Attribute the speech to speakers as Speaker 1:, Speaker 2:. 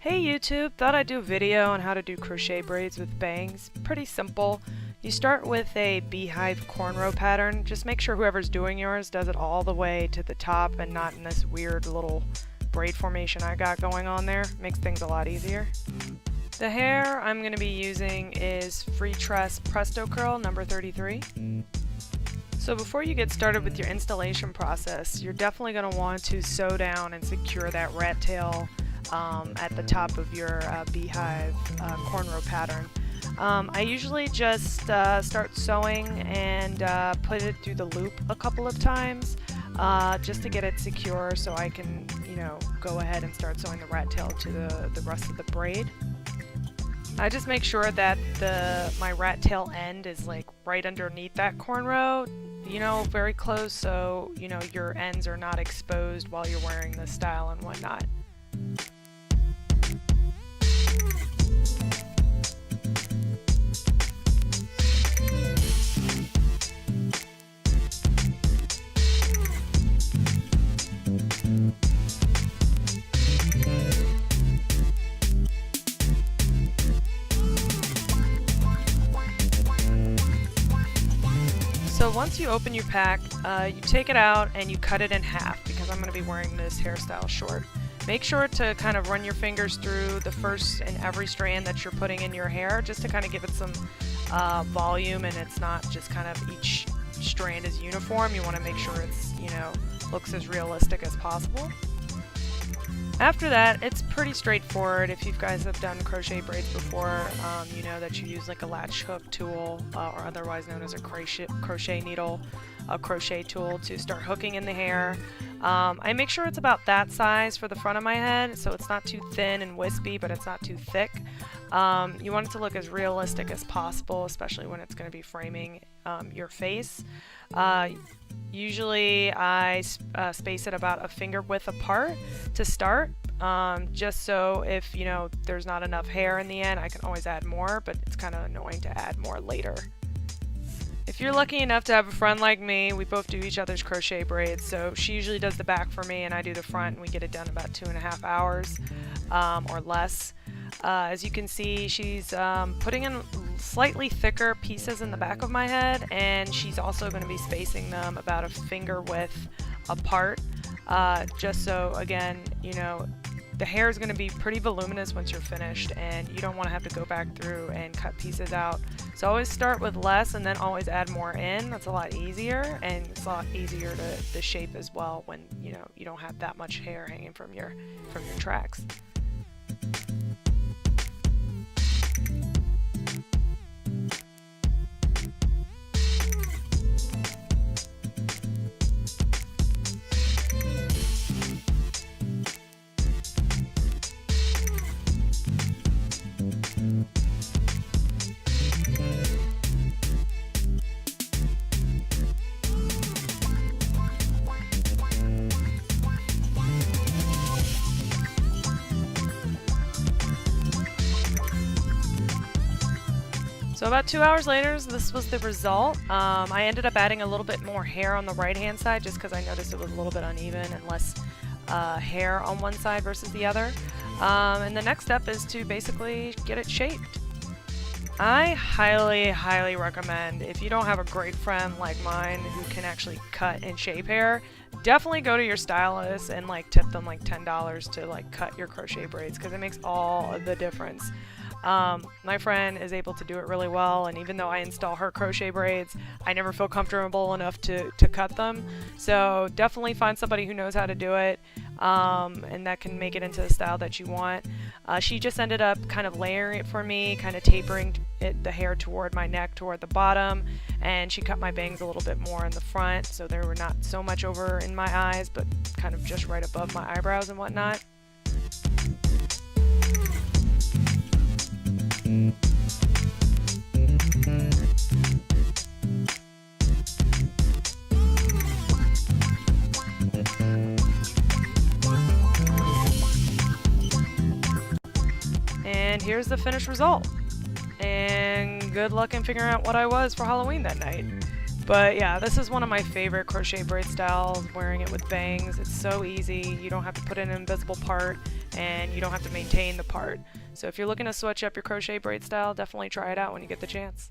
Speaker 1: Hey YouTube, thought I'd do a video on how to do crochet braids with bangs. Pretty simple. You start with a Beehive cornrow pattern. Just make sure whoever's doing yours does it all the way to the top and not in this weird little braid formation I got going on there. Makes things a lot easier. The hair I'm going to be using is Freetress Presto Curl number 33. So before you get started with your installation process, you're definitely going to want to sew down and secure that rat tail at the top of your Beehive cornrow pattern. I usually just start sewing and put it through the loop a couple of times just to get it secure so I can, go ahead and start sewing the rat tail to the rest of the braid. I just make sure that my rat tail end is like right underneath that cornrow, very close, so your ends are not exposed while you're wearing this style and whatnot. So once you open your pack, you take it out and you cut it in half because I'm going to be wearing this hairstyle short. Make sure to kind of run your fingers through the first and every strand that you're putting in your hair just to kind of give it some volume, and it's not just kind of each strand is uniform. You want to make sure it's, looks as realistic as possible. After that, it's pretty straightforward. If you guys have done crochet braids before, you know that you use like a latch hook tool, or otherwise known as a crochet needle, a crochet tool to start hooking in the hair. I make sure it's about that size for the front of my head, so it's not too thin and wispy, but it's not too thick. You want it to look as realistic as possible, especially when it's going to be framing your face. Usually I space it about a finger width apart to start, just so if there's not enough hair in the end, I can always add more, but it's kind of annoying to add more later. If you're lucky enough to have a friend like me, we both do each other's crochet braids, so she usually does the back for me and I do the front, and we get it done in about 2.5 hours or less. As you can see, she's putting in slightly thicker pieces in the back of my head, and she's also going to be spacing them about a finger width apart, just so, again, the hair is going to be pretty voluminous once you're finished, and you don't want to have to go back through and cut pieces out. So always start with less and then always add more in. That's a lot easier, and it's a lot easier to shape as well when you don't have that much hair hanging from your tracks. So about 2 hours later, this was the result. I ended up adding a little bit more hair on the right hand side just because I noticed it was a little bit uneven and less hair on one side versus the other. And the next step is to basically get it shaped. I highly recommend, if you don't have a great friend like mine who can actually cut and shape hair, definitely go to your stylist and tip them $10 to cut your crochet braids, because it makes all of the difference. My friend is able to do it really well, and even though I install her crochet braids, I never feel comfortable enough to cut them. So definitely find somebody who knows how to do it, and that can make it into the style that you want. She just ended up kind of layering it for me, kind of tapering the hair toward my neck, toward the bottom, and she cut my bangs a little bit more in the front, so they were not so much over in my eyes, but kind of just right above my eyebrows and whatnot. And here's the finished result. And good luck in figuring out what I was for Halloween that night. But yeah, this is one of my favorite crochet braid styles, wearing it with bangs. It's so easy. You don't have to put in an invisible part, and you don't have to maintain the part. So if you're looking to switch up your crochet braid style, definitely try it out when you get the chance.